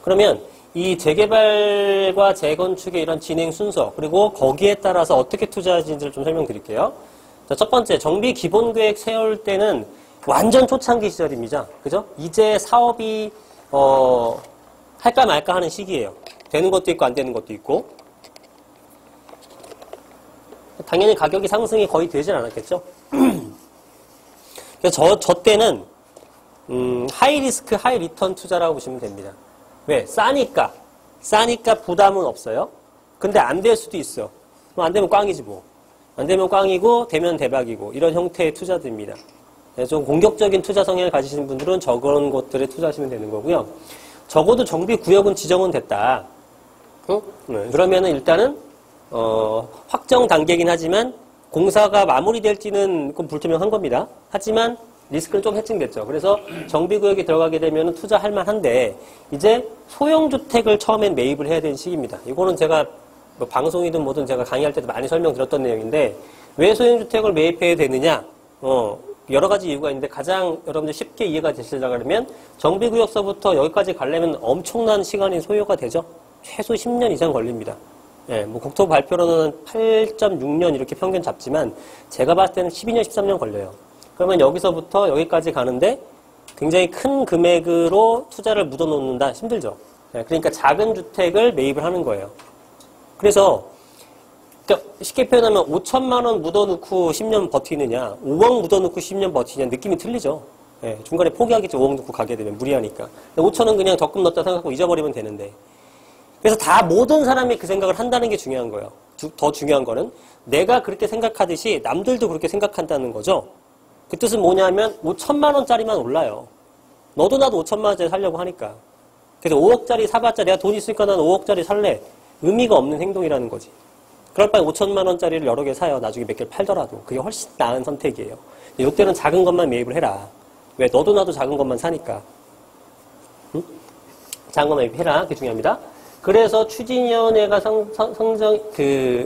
그러면 이 재개발과 재건축의 이런 진행 순서, 그리고 거기에 따라서 어떻게 투자하는지를 좀 설명드릴게요. 자, 첫 번째, 정비 기본계획 세울 때는 완전 초창기 시절입니다. 그죠? 이제 사업이, 할까 말까 하는 시기예요. 되는 것도 있고, 안 되는 것도 있고. 당연히 가격이 상승이 거의 되진 않았겠죠? 그래서 저 때는, 하이 리스크, 하이 리턴 투자라고 보시면 됩니다. 왜? 싸니까 부담은 없어요. 근데 안 될 수도 있어. 그럼 안 되면 꽝이지 뭐. 안 되면 꽝이고, 되면 대박이고, 이런 형태의 투자들입니다. 좀 공격적인 투자 성향을 가지시는 분들은 저런 것들에 투자하시면 되는 거고요. 적어도 정비구역은 지정은 됐다. 응? 네. 그러면은 일단은, 확정 단계이긴 하지만, 공사가 마무리될지는 그건 불투명한 겁니다. 하지만, 리스크는 좀 해칭됐죠. 그래서 정비구역에 들어가게 되면 투자할 만한데, 이제 소형주택을 처음엔 매입을 해야 되는 시기입니다. 이거는 제가 뭐 방송이든 뭐든 제가 강의할 때도 많이 설명드렸던 내용인데, 왜 소형주택을 매입해야 되느냐? 여러 가지 이유가 있는데, 가장 여러분들 쉽게 이해가 되시려고 하면, 정비구역서부터 여기까지 가려면 엄청난 시간이 소요가 되죠. 최소 10년 이상 걸립니다. 예, 뭐 국토부 발표로는 8.6년 이렇게 평균 잡지만, 제가 봤을 때는 12년, 13년 걸려요. 그러면 여기서부터 여기까지 가는데 굉장히 큰 금액으로 투자를 묻어놓는다. 힘들죠. 그러니까 작은 주택을 매입을 하는 거예요. 그래서 그러니까 쉽게 표현하면 5천만 원 묻어놓고 10년 버티느냐, 5억 묻어놓고 10년 버티느냐 느낌이 틀리죠. 중간에 포기하겠죠. 5억 넣고 가게 되면 무리하니까. 5천은 그냥 적금 넣었다 생각하고 잊어버리면 되는데. 그래서 다 모든 사람이 그 생각을 한다는 게 중요한 거예요. 더 중요한 거는 내가 그렇게 생각하듯이 남들도 그렇게 생각한다는 거죠. 그 뜻은 뭐냐면 5천만 원짜리만 올라요. 너도 나도 5천만 원짜리 살려고 하니까. 그래서 5억짜리 사봤자 내가 돈 있으니까 난 5억짜리 살래. 의미가 없는 행동이라는 거지. 그럴 바에 5천만 원짜리를 여러 개 사요. 나중에 몇 개를 팔더라도. 그게 훨씬 나은 선택이에요. 이때는 작은 것만 매입을 해라. 왜? 너도 나도 작은 것만 사니까. 응? 작은 것만 매입해라. 그게 중요합니다. 그래서 추진위원회가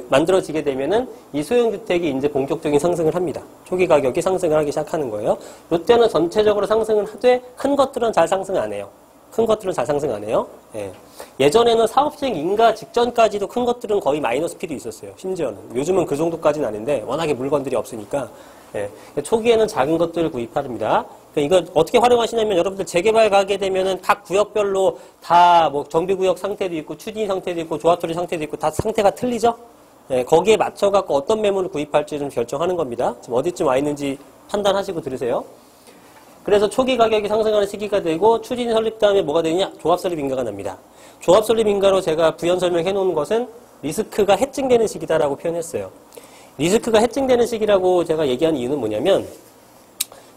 만들어지게 되면은 이 소형주택이 이제 본격적인 상승을 합니다. 초기 가격이 상승을 하기 시작하는 거예요. 이때는 전체적으로 상승을 하되 큰 것들은 잘 상승 안 해요. 큰 것들은 잘 상승 안 해요. 예. 예전에는 사업 시행 인가 직전까지도 큰 것들은 거의 마이너스 P도 있었어요. 심지어는. 요즘은 그 정도까지는 아닌데 워낙에 물건들이 없으니까. 예. 초기에는 작은 것들을 구입합니다. 이거 어떻게 활용하시냐면 여러분들 재개발 가게 되면은 각 구역별로 다 뭐 정비구역 상태도 있고 추진 상태도 있고 조합처리 상태도 있고 다 상태가 틀리죠? 예, 거기에 맞춰갖고 어떤 매물을 구입할지를 결정하는 겁니다. 지금 어디쯤 와 있는지 판단하시고 들으세요. 그래서 초기 가격이 상승하는 시기가 되고 추진이 설립 다음에 뭐가 되느냐? 조합 설립 인가가 납니다. 조합 설립 인가로 제가 부연 설명해 놓은 것은 리스크가 해증되는 시기다라고 표현했어요. 리스크가 해증되는 시기라고 제가 얘기한 이유는 뭐냐면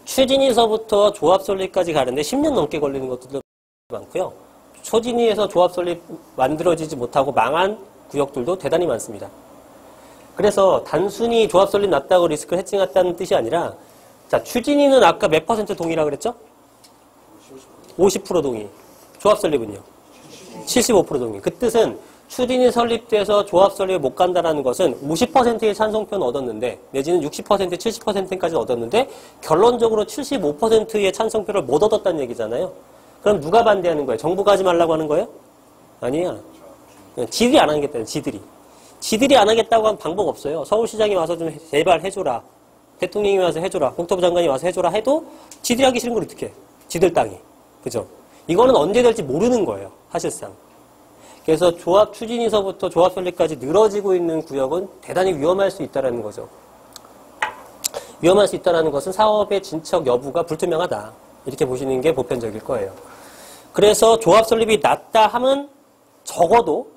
추진위서부터 조합 설립까지 가는데 10년 넘게 걸리는 것들도 많고요. 초진위에서 조합 설립 만들어지지 못하고 망한 구역들도 대단히 많습니다. 그래서 단순히 조합 설립 났다고 리스크를 해칭했다는 뜻이 아니라 자, 추진위는 아까 몇 퍼센트 동의라고 그랬죠? 50% 동의. 조합 설립은요? 75% 동의. 그 뜻은 추진이 설립돼서 조합 설립에 못 간다는 것은 50%의 찬성표는 얻었는데 내지는 60%, 70%까지 얻었는데 결론적으로 75%의 찬성표를 못 얻었다는 얘기잖아요. 그럼 누가 반대하는 거예요? 정부가 하지 말라고 하는 거예요? 아니야. 지들이 안 하겠다는 지들이. 지들이 안 하겠다고 하면 방법 없어요. 서울시장이 와서 좀 제발 해줘라. 대통령이 와서 해줘라. 국토부 장관이 와서 해줘라 해도 지들이 하기 싫은 걸 어떻게 해? 지들 땅이. 그죠? 이거는 언제 될지 모르는 거예요. 사실상. 그래서 조합 추진위서부터 조합 설립까지 늘어지고 있는 구역은 대단히 위험할 수 있다는 거죠. 위험할 수 있다는 것은 사업의 진척 여부가 불투명하다. 이렇게 보시는 게 보편적일 거예요. 그래서 조합 설립이 낮다 하면 적어도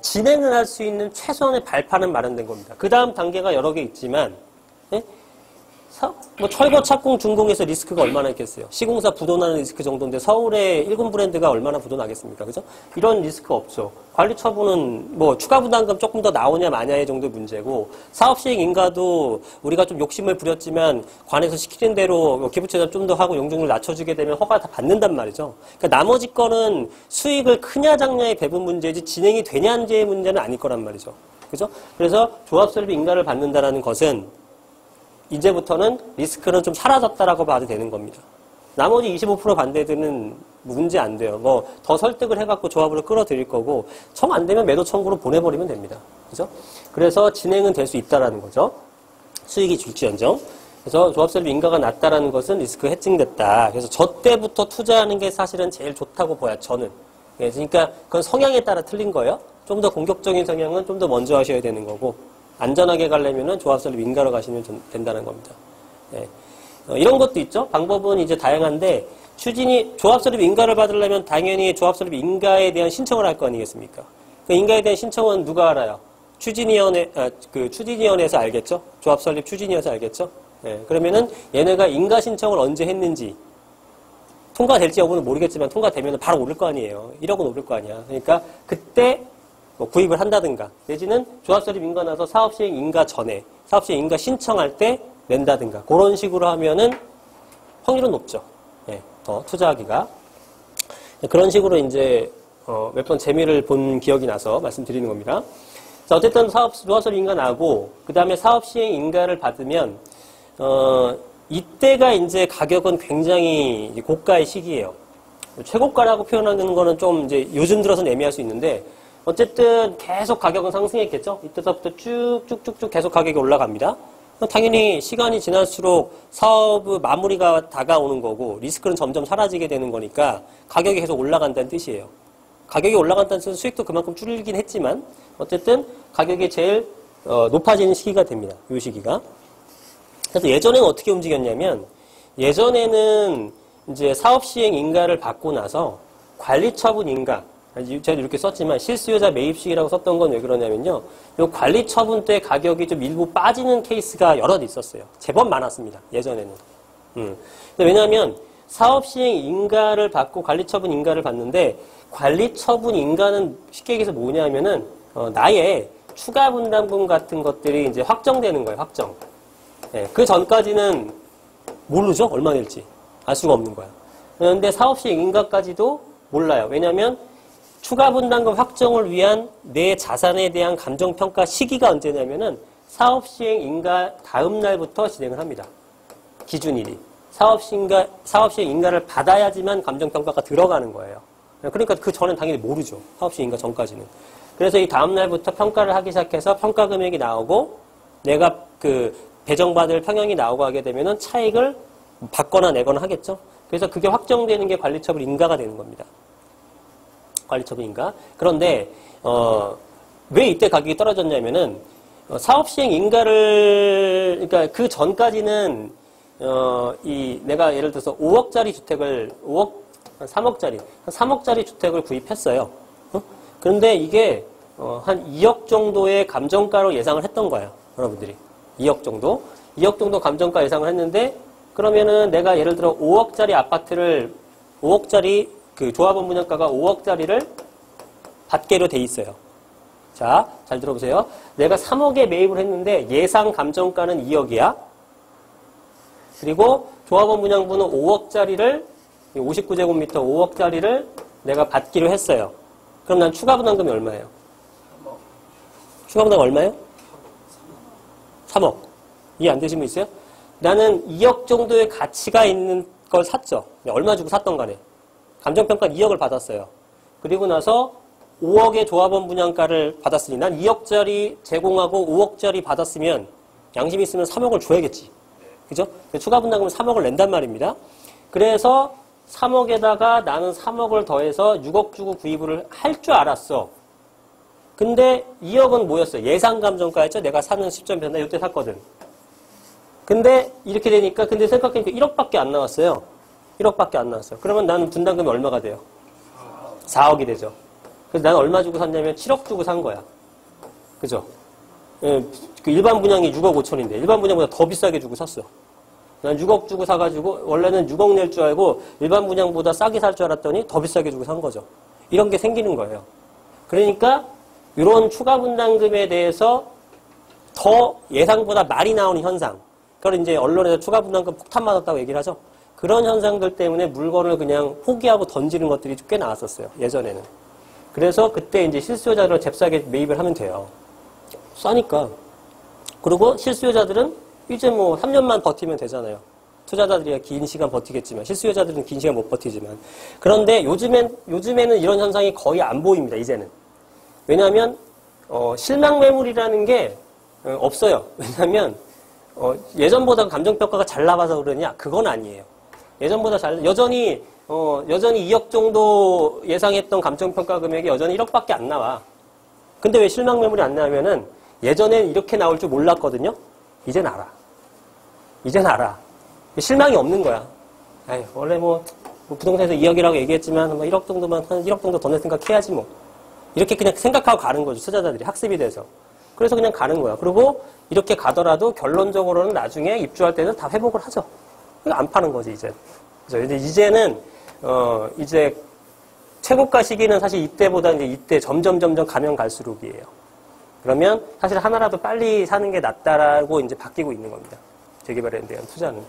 진행을 할 수 있는 최소한의 발판은 마련된 겁니다. 그 다음 단계가 여러 개 있지만 예? 뭐 철거, 착공, 준공에서 리스크가 얼마나 있겠어요? 시공사 부도나는 리스크 정도인데 서울의 1군 브랜드가 얼마나 부도나겠습니까? 그죠? 이런 리스크 없죠. 관리 처분은 뭐 추가 부담금 조금 더 나오냐 마냐의 정도의 문제고 사업 시행 인가도 우리가 좀 욕심을 부렸지만 관에서 시키는 대로 기부채납 좀 더 하고 용적률 낮춰주게 되면 허가 다 받는단 말이죠. 그러니까 나머지 거는 수익을 크냐 작냐의 배분 문제지 진행이 되냐의 문제는 아닐 거란 말이죠. 그죠? 그래서 조합 설립 인가를 받는다라는 것은 이제부터는 리스크는 좀 사라졌다라고 봐도 되는 겁니다. 나머지 25% 반대들은 문제 안 돼요. 뭐 더 설득을 해갖고 조합으로 끌어들일 거고 청 안 되면 매도 청구로 보내버리면 됩니다. 그죠? 그래서 진행은 될 수 있다라는 거죠. 수익이 줄지언정. 그래서 조합설립 인가가 낮다라는 것은 리스크 해칭됐다. 그래서 저 때부터 투자하는 게 사실은 제일 좋다고 보야 저는. 예, 그러니까 그건 성향에 따라 틀린 거예요. 좀 더 공격적인 성향은 좀 더 먼저 하셔야 되는 거고 안전하게 가려면은 조합설립 인가로 가시면 된다는 겁니다. 예. 이런 것도 있죠. 방법은 이제 다양한데 조합설립 인가를 받으려면 당연히 조합설립 인가에 대한 신청을 할 거 아니겠습니까? 그 인가에 대한 신청은 누가 알아요? 추진위원회에서 알겠죠? 조합설립 추진위에서 알겠죠? 예, 그러면은 얘네가 인가 신청을 언제 했는지 통과될지 여부는 모르겠지만 통과되면 바로 오를 거 아니에요. 1억은 오를 거 아니야. 그러니까 그때 뭐 구입을 한다든가 내지는 조합설립 인가 나서 사업시행 인가 전에 사업시행 인가 신청할 때 낸다든가 그런 식으로 하면은 확률은 높죠. 예, 더 투자하기가. 그런 식으로 이제 몇 번 재미를 본 기억이 나서 말씀드리는 겁니다. 자, 어쨌든 조합설립 인가 나고 그 다음에 사업시행 인가를 받으면 이때가 이제 가격은 굉장히 고가의 시기예요. 최고가라고 표현하는 거는 좀 이제 요즘 들어서는 애매할 수 있는데 어쨌든 계속 가격은 상승했겠죠. 이때서부터 쭉쭉쭉쭉 계속 가격이 올라갑니다. 당연히 시간이 지날수록 사업의 마무리가 다가오는 거고 리스크는 점점 사라지게 되는 거니까 가격이 계속 올라간다는 뜻이에요. 가격이 올라간다는 뜻은 수익도 그만큼 줄긴 했지만 어쨌든 가격이 제일 높아지는 시기가 됩니다. 이 시기가. 그래서 예전에는 어떻게 움직였냐면 예전에는 이제 사업시행 인가를 받고 나서 관리처분 인가 제가 이렇게 썼지만 실수요자 매입 시기라고 썼던 건 왜 그러냐면요. 요 관리처분 때 가격이 좀 일부 빠지는 케이스가 여럿 있었어요. 제법 많았습니다. 예전에는. 왜냐하면 사업시행 인가를 받고 관리처분 인가를 받는데 관리처분 인가는 쉽게 얘기해서 뭐냐면은 나의 추가 분담금 같은 것들이 이제 확정되는 거예요. 확정. 예, 그 전까지는 모르죠. 얼마 낼지. 알 수가 없는 거야. 그런데 사업시행 인가까지도 몰라요. 왜냐하면 추가 분담금 확정을 위한 내 자산에 대한 감정평가 시기가 언제냐면은 사업시행 인가 다음 날부터 진행을 합니다. 기준일이. 사업시행 인가를 받아야지만 감정평가가 들어가는 거예요. 그러니까 그 전엔 당연히 모르죠. 사업시행 인가 전까지는. 그래서 이 다음 날부터 평가를 하기 시작해서 평가 금액이 나오고 내가 그 배정받을 평형이 나오고 하게 되면은 차익을 받거나 내거나 하겠죠. 그래서 그게 확정되는 게 관리처분 인가가 되는 겁니다. 관리처분 인가. 그런데 왜 이때 가격이 떨어졌냐면은 사업시행 인가를 그러니까 그 전까지는 내가 예를 들어서 5억짜리 주택을 3억짜리 주택을 구입했어요. 그런데 이게 한 2억 정도의 감정가로 예상을 했던 거예요. 여러분들이 2억 정도 감정가 예상을 했는데 그러면은 내가 예를 들어 5억짜리 아파트를 5억짜리 그 조합원 분양가가 5억짜리를 받게로 돼 있어요. 자, 잘 들어보세요. 내가 3억에 매입을 했는데 예상 감정가는 2억이야. 그리고 조합원 분양부는 5억짜리를 59제곱미터 5억짜리를 내가 받기로 했어요. 그럼 난 추가 분담금이 얼마예요? 추가 분담금 얼마예요? 3억. 이해 안 되신 분 있어요? 나는 2억 정도의 가치가 있는 걸 샀죠. 얼마 주고 샀던 간에. 감정평가 2억을 받았어요. 그리고 나서 5억의 조합원 분양가를 받았으니 난 2억짜리 제공하고 5억짜리 받았으면 양심 있으면 3억을 줘야겠지. 그죠? 추가 분담금은 3억을 낸단 말입니다. 그래서 3억에다가 나는 3억을 더해서 6억 주고 구입을 할 줄 알았어. 근데 2억은 뭐였어요? 예상 감정가였죠? 내가 사는 시점에서 나 이때 샀거든. 근데 이렇게 되니까 근데 생각해보니까 1억밖에 안 나왔어요. 1억밖에 안 나왔어요. 그러면 나는 분담금이 얼마가 돼요? 4억이 되죠. 그래서 나는 얼마 주고 샀냐면 7억 주고 산 거야. 그죠? 예, 그 일반 분양이 6억 5천인데 일반 분양보다 더 비싸게 주고 샀어. 난 6억 주고 사가지고 원래는 6억 낼 줄 알고 일반 분양보다 싸게 살 줄 알았더니 더 비싸게 주고 산 거죠. 이런 게 생기는 거예요. 그러니까 이런 추가 분담금에 대해서 더 예상보다 많이 나오는 현상. 그걸 이제 언론에서 추가 분담금 폭탄 맞았다고 얘기를 하죠. 그런 현상들 때문에 물건을 그냥 포기하고 던지는 것들이 꽤 나왔었어요. 예전에는. 그래서 그때 이제 실수요자를 잽싸게 매입을 하면 돼요. 싸니까. 그리고 실수요자들은 이제 뭐 3년만 버티면 되잖아요. 투자자들이 긴 시간 버티겠지만, 실수요자들은 긴 시간 못 버티지만. 그런데 요즘에는 이런 현상이 거의 안 보입니다, 이제는. 왜냐하면, 실망 매물이라는 게 없어요. 왜냐하면, 예전보다 감정평가가 잘 나와서 그러냐? 그건 아니에요. 예전보다 여전히 2억 정도 예상했던 감정평가 금액이 여전히 1억밖에 안 나와. 근데 왜 실망 매물이 안 나오면은 예전엔 이렇게 나올 줄 몰랐거든요? 이젠 알아. 실망이 없는 거야. 에이, 원래 뭐 부동산에서 2억이라고 얘기했지만 뭐 1억 정도만, 한 1억 정도 더 낼 생각해야지 뭐. 이렇게 그냥 생각하고 가는 거죠. 투자자들이 학습이 돼서. 그래서 그냥 가는 거야. 그리고 이렇게 가더라도 결론적으로는 나중에 입주할 때는 다 회복을 하죠. 그러니까 안 파는 거지, 이제. 그죠? 이제는, 이제 최고가 시기는 사실 이때보다 이때 점점 가면 갈수록이에요. 그러면 사실 하나라도 빨리 사는 게 낫다라고 이제 바뀌고 있는 겁니다. 재개발에 대한 투자는.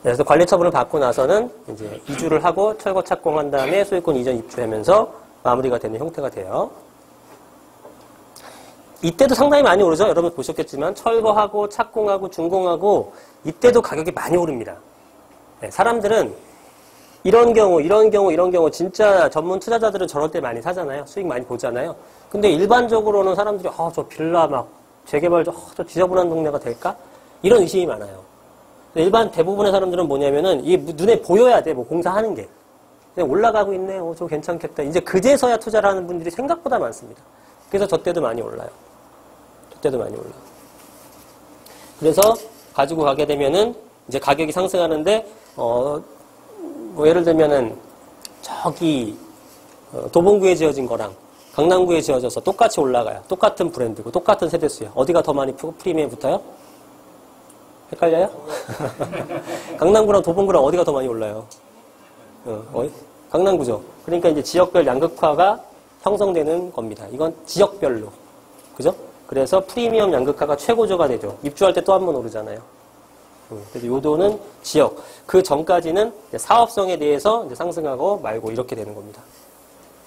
그래서 관리 처분을 받고 나서는 이제 이주를 하고 철거 착공한 다음에 소유권 이전 입주하면서 마무리가 되는 형태가 돼요. 이때도 상당히 많이 오르죠. 여러분 보셨겠지만 철거하고 착공하고 준공하고 이때도 가격이 많이 오릅니다. 네, 사람들은 이런 경우 진짜 전문 투자자들은 저럴 때 많이 사잖아요. 수익 많이 보잖아요. 근데 일반적으로는 사람들이 저 빌라 막 재개발 저 지저분한 동네가 될까? 이런 의심이 많아요. 일반 대부분의 사람들은 뭐냐면은 이게 눈에 보여야 돼. 뭐 공사하는 게. 그냥 올라가고 있네. 저 괜찮겠다. 이제 그제서야 투자를 하는 분들이 생각보다 많습니다. 그래서 저 때도 많이 올라요. 그래서 가지고 가게 되면은 이제 가격이 상승하는데 뭐 예를 들면은 저기 도봉구에 지어진 거랑 강남구에 지어져서 똑같이 올라가요. 똑같은 브랜드고 똑같은 세대수야. 어디가 더 많이 프리미엄 붙어요? 헷갈려요? 강남구랑 도봉구랑 어디가 더 많이 올라요? 강남구죠. 그러니까 이제 지역별 양극화가 형성되는 겁니다. 이건 지역별로. 그죠? 그래서 프리미엄 양극화가 최고조가 되죠. 입주할 때 또 한 번 오르잖아요. 그래서 요도는 지역. 그 전까지는 사업성에 대해서 이제 상승하고 말고 이렇게 되는 겁니다.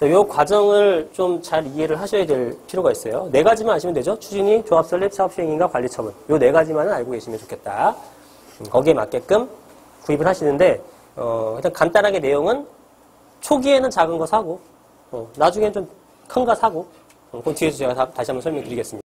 이 과정을 좀 잘 이해를 하셔야 될 필요가 있어요. 4가지만 아시면 되죠. 추진위, 조합 설립, 사업 시행인가, 관리 처분. 요 4가지만은 알고 계시면 좋겠다. 거기에 맞게끔 구입을 하시는데 일단 간단하게 내용은 초기에는 작은 거 사고 나중엔 좀 큰 거 사고 그건 뒤에서 제가 다시 한번 설명드리겠습니다.